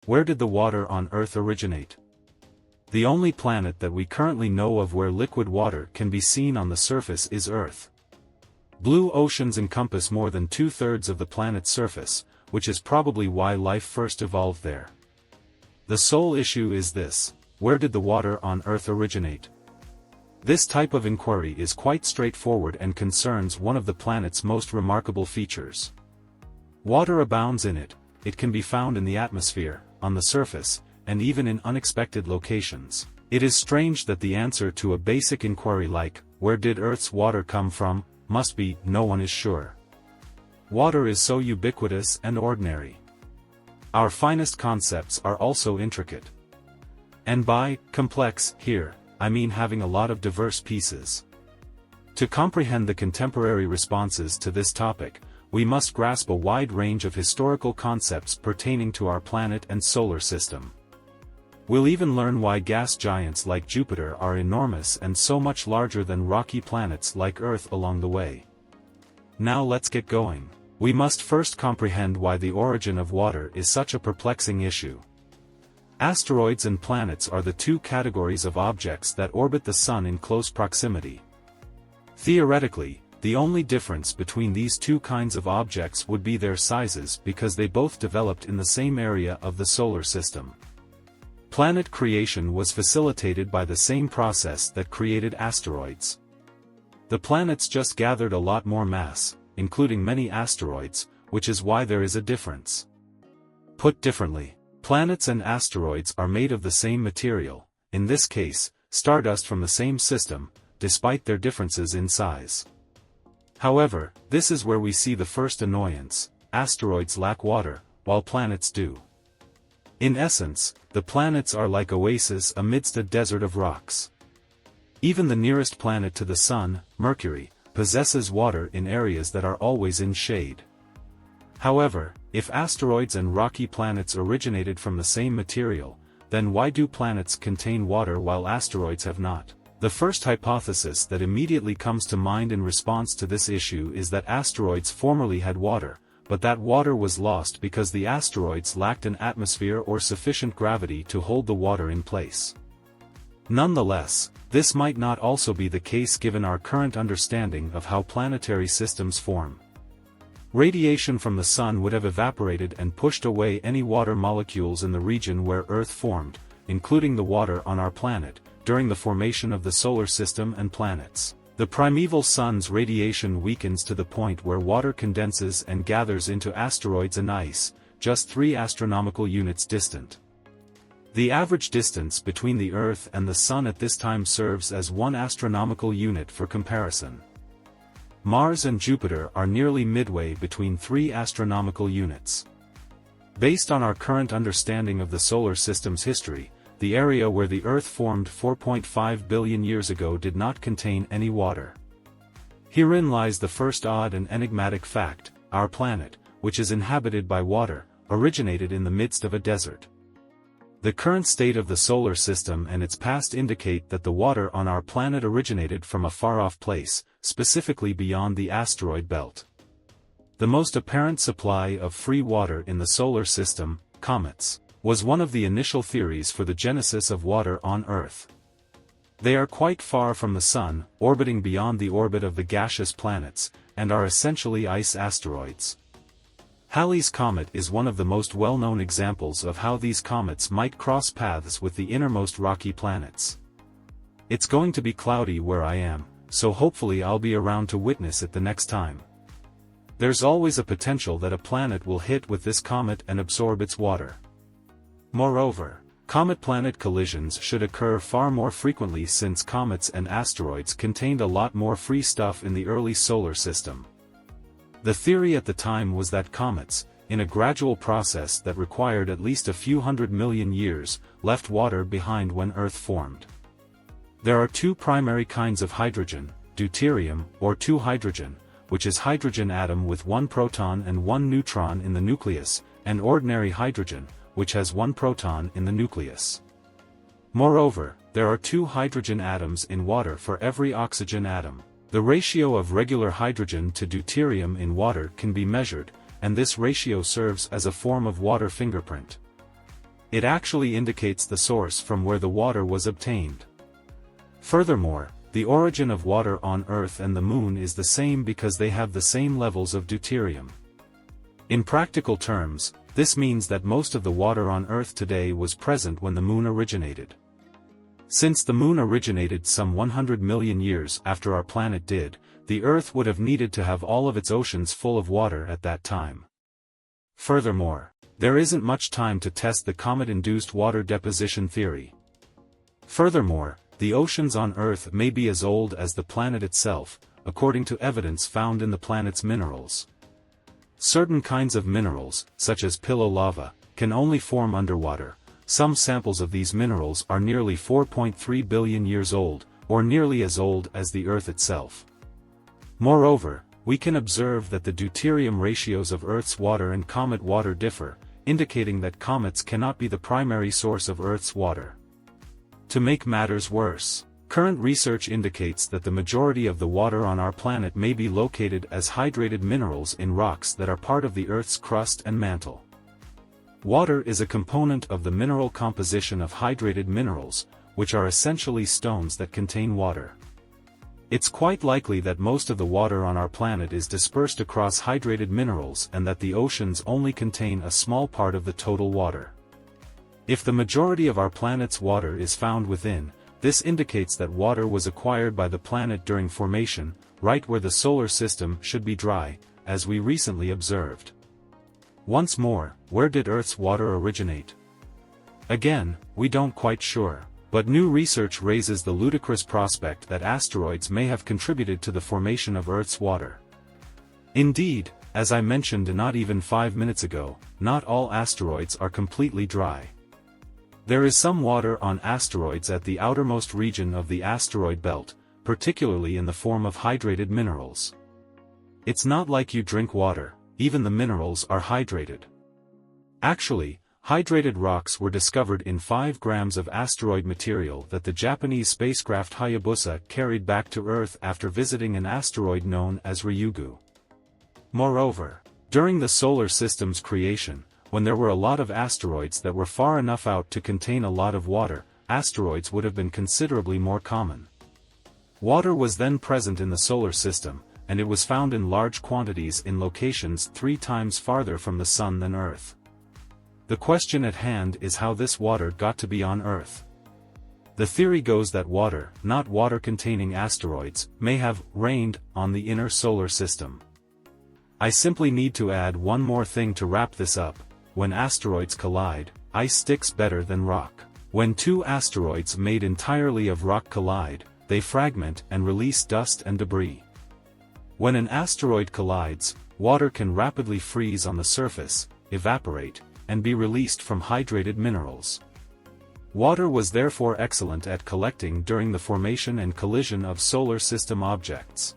Where did the water on Earth originate? The only planet that we currently know of where liquid water can be seen on the surface is Earth. Blue oceans encompass more than 2/3 of the planet's surface, which is probably why life first evolved there. The sole issue is this: where did the water on Earth originate? This type of inquiry is quite straightforward and concerns one of the planet's most remarkable features. Water abounds in it. It can be found in the atmosphere, on the surface, and even in unexpected locations. It is strange that the answer to a basic inquiry like, where did Earth's water come from, must be, no one is sure. Water is so ubiquitous and ordinary. Our finest concepts are also intricate. And by complex, here, I mean having a lot of diverse pieces. To comprehend the contemporary responses to this topic, we must grasp a wide range of historical concepts pertaining to our planet and solar system. We'll even learn why gas giants like Jupiter are enormous and so much larger than rocky planets like Earth along the way. Now let's get going. We must first comprehend why the origin of water is such a perplexing issue. Asteroids and planets are the two categories of objects that orbit the Sun in close proximity. Theoretically, the only difference between these two kinds of objects would be their sizes because they both developed in the same area of the solar system. Planet creation was facilitated by the same process that created asteroids. The planets just gathered a lot more mass, including many asteroids, which is why there is a difference. Put differently, planets and asteroids are made of the same material, in this case, stardust from the same system, despite their differences in size. However, this is where we see the first annoyance: asteroids lack water, while planets do. In essence, the planets are like oases amidst a desert of rocks. Even the nearest planet to the Sun, Mercury, possesses water in areas that are always in shade. However, if asteroids and rocky planets originated from the same material, then why do planets contain water while asteroids have not? The first hypothesis that immediately comes to mind in response to this issue is that asteroids formerly had water, but that water was lost because the asteroids lacked an atmosphere or sufficient gravity to hold the water in place. Nonetheless, this might not also be the case given our current understanding of how planetary systems form. Radiation from the Sun would have evaporated and pushed away any water molecules in the region where Earth formed, including the water on our planet, during the formation of the solar system and planets. The primeval Sun's radiation weakens to the point where water condenses and gathers into asteroids and ice, just 3 astronomical units distant. The average distance between the Earth and the Sun at this time serves as 1 astronomical unit for comparison. Mars and Jupiter are nearly midway between 3 astronomical units. Based on our current understanding of the solar system's history, the area where the Earth formed 4.5 billion years ago did not contain any water. Herein lies the first odd and enigmatic fact: our planet, which is inhabited by water, originated in the midst of a desert. The current state of the solar system and its past indicate that the water on our planet originated from a far-off place, specifically beyond the asteroid belt. The most apparent supply of free water in the solar system, comets, was one of the initial theories for the genesis of water on Earth. They are quite far from the Sun, orbiting beyond the orbit of the gaseous planets, and are essentially ice asteroids. Halley's Comet is one of the most well-known examples of how these comets might cross paths with the innermost rocky planets. It's going to be cloudy where I am, so hopefully I'll be around to witness it the next time. There's always a potential that a planet will hit with this comet and absorb its water. Moreover, comet-planet collisions should occur far more frequently since comets and asteroids contained a lot more free stuff in the early solar system. The theory at the time was that comets, in a gradual process that required at least a few 100 million years, left water behind when Earth formed. There are 2 primary kinds of hydrogen: deuterium, or 2-hydrogen, which is hydrogen atom with 1 proton and 1 neutron in the nucleus, and ordinary hydrogen, which has 1 proton in the nucleus. Moreover, there are 2 hydrogen atoms in water for every oxygen atom. The ratio of regular hydrogen to deuterium in water can be measured, and this ratio serves as a form of water fingerprint. It actually indicates the source from where the water was obtained. Furthermore, the origin of water on Earth and the Moon is the same because they have the same levels of deuterium. In practical terms, this means that most of the water on Earth today was present when the Moon originated. Since the Moon originated some 100 million years after our planet did, the Earth would have needed to have all of its oceans full of water at that time. Furthermore, there isn't much time to test the comet-induced water deposition theory. Furthermore, the oceans on Earth may be as old as the planet itself, according to evidence found in the planet's minerals. Certain kinds of minerals, such as pillow lava, can only form underwater. Some samples of these minerals are nearly 4.3 billion years old, or nearly as old as the Earth itself. Moreover, we can observe that the deuterium ratios of Earth's water and comet water differ, indicating that comets cannot be the primary source of Earth's water. To make matters worse, current research indicates that the majority of the water on our planet may be located as hydrated minerals in rocks that are part of the Earth's crust and mantle. Water is a component of the mineral composition of hydrated minerals, which are essentially stones that contain water. It's quite likely that most of the water on our planet is dispersed across hydrated minerals and that the oceans only contain a small part of the total water. If the majority of our planet's water is found within, this indicates that water was acquired by the planet during formation, right where the solar system should be dry, as we recently observed. Once more, where did Earth's water originate? Again, we don't quite sure, but new research raises the ludicrous prospect that asteroids may have contributed to the formation of Earth's water. Indeed, as I mentioned not even 5 minutes ago, not all asteroids are completely dry. There is some water on asteroids at the outermost region of the asteroid belt, particularly in the form of hydrated minerals. It's not like you drink water, even the minerals are hydrated. Actually, hydrated rocks were discovered in 5 grams of asteroid material that the Japanese spacecraft Hayabusa carried back to Earth after visiting an asteroid known as Ryugu. Moreover, during the solar system's creation, when there were a lot of asteroids that were far enough out to contain a lot of water, asteroids would have been considerably more common. Water was then present in the solar system, and it was found in large quantities in locations 3 times farther from the Sun than Earth. The question at hand is how this water got to be on Earth. The theory goes that water, not water-containing asteroids, may have rained on the inner solar system. I simply need to add one more thing to wrap this up. When asteroids collide, ice sticks better than rock. When 2 asteroids made entirely of rock collide, they fragment and release dust and debris. When an asteroid collides, water can rapidly freeze on the surface, evaporate, and be released from hydrated minerals. Water was therefore excellent at collecting during the formation and collision of solar system objects.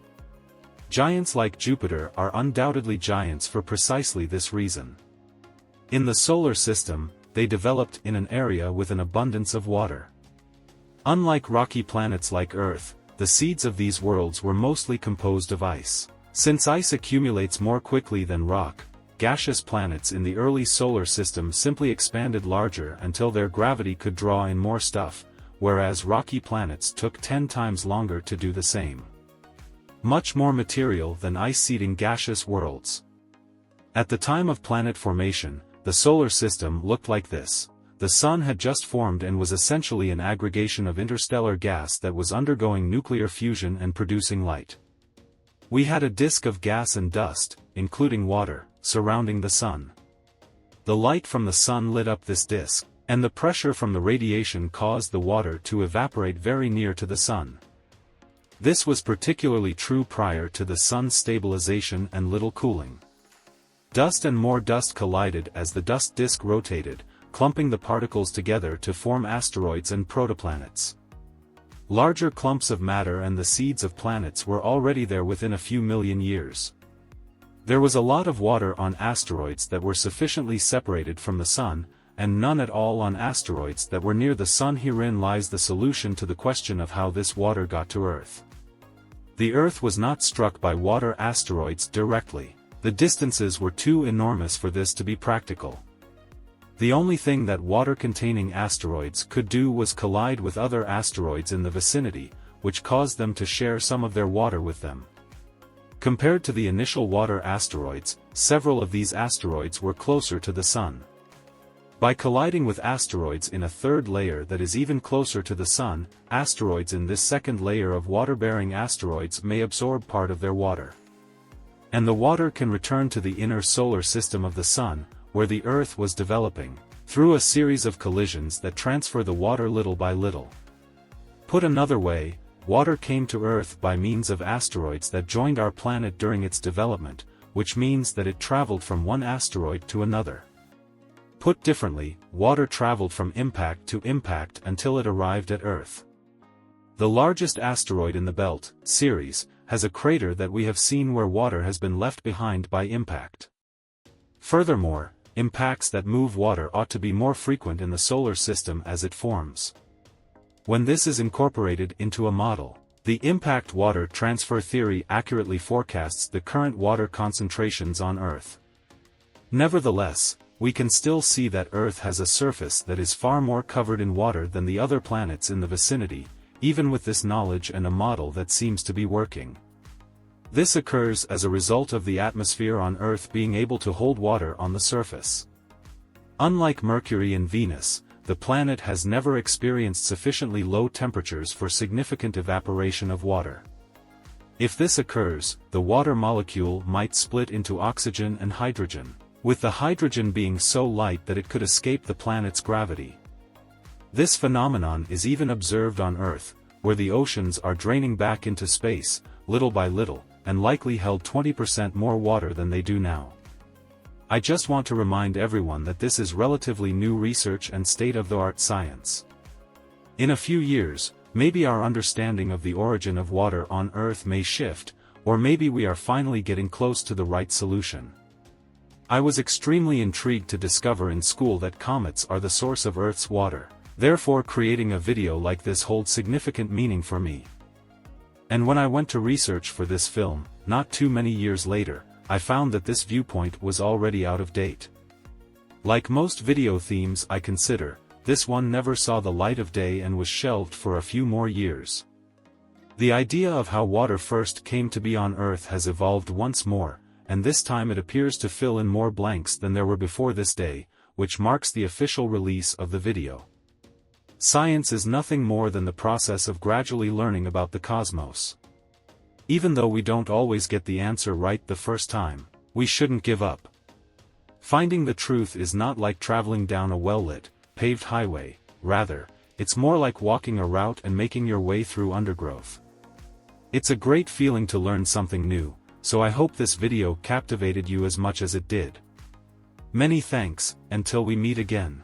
Giants like Jupiter are undoubtedly giants for precisely this reason. In the solar system, they developed in an area with an abundance of water. Unlike rocky planets like Earth, the seeds of these worlds were mostly composed of ice. Since ice accumulates more quickly than rock, gaseous planets in the early solar system simply expanded larger until their gravity could draw in more stuff, whereas rocky planets took 10 times longer to do the same. Much more material than ice-seeding gaseous worlds. At the time of planet formation, the solar system looked like this. The Sun had just formed and was essentially an aggregation of interstellar gas that was undergoing nuclear fusion and producing light. We had a disk of gas and dust, including water, surrounding the Sun. The light from the Sun lit up this disk, and the pressure from the radiation caused the water to evaporate very near to the Sun. This was particularly true prior to the Sun's stabilization and little cooling. Dust and more dust collided as the dust disk rotated, clumping the particles together to form asteroids and protoplanets. Larger clumps of matter and the seeds of planets were already there within a few million years. There was a lot of water on asteroids that were sufficiently separated from the Sun, and none at all on asteroids that were near the Sun. Herein lies the solution to the question of how this water got to Earth. The Earth was not struck by water asteroids directly. The distances were too enormous for this to be practical. The only thing that water-containing asteroids could do was collide with other asteroids in the vicinity, which caused them to share some of their water with them. Compared to the initial water asteroids, several of these asteroids were closer to the Sun. By colliding with asteroids in a third layer that is even closer to the Sun, asteroids in this second layer of water-bearing asteroids may absorb part of their water. And the water can return to the inner solar system of the Sun, where the Earth was developing, through a series of collisions that transfer the water little by little. Put another way, water came to Earth by means of asteroids that joined our planet during its development, which means that it traveled from one asteroid to another. Put differently, water traveled from impact to impact until it arrived at Earth. The largest asteroid in the Belt, Ceres, has a crater that we have seen where water has been left behind by impact. Furthermore, impacts that move water ought to be more frequent in the solar system as it forms. When this is incorporated into a model, the impact water transfer theory accurately forecasts the current water concentrations on Earth. Nevertheless, we can still see that Earth has a surface that is far more covered in water than the other planets in the vicinity, even with this knowledge and a model that seems to be working. This occurs as a result of the atmosphere on Earth being able to hold water on the surface. Unlike Mercury and Venus, the planet has never experienced sufficiently low temperatures for significant evaporation of water. If this occurs, the water molecule might split into oxygen and hydrogen, with the hydrogen being so light that it could escape the planet's gravity. This phenomenon is even observed on Earth, where the oceans are draining back into space, little by little, and likely held 20% more water than they do now. I just want to remind everyone that this is relatively new research and state-of-the-art science. In a few years, maybe our understanding of the origin of water on Earth may shift, or maybe we are finally getting close to the right solution. I was extremely intrigued to discover in school that comets are the source of Earth's water, therefore creating a video like this holds significant meaning for me. And when I went to research for this film, not too many years later, I found that this viewpoint was already out of date. Like most video themes I consider, this one never saw the light of day and was shelved for a few more years. The idea of how water first came to be on Earth has evolved once more, and this time it appears to fill in more blanks than there were before this day, which marks the official release of the video. Science is nothing more than the process of gradually learning about the cosmos. Even though we don't always get the answer right the first time, we shouldn't give up. Finding the truth is not like traveling down a well-lit, paved highway, rather, it's more like walking a route and making your way through undergrowth. It's a great feeling to learn something new, so I hope this video captivated you as much as it did. Many thanks, until we meet again.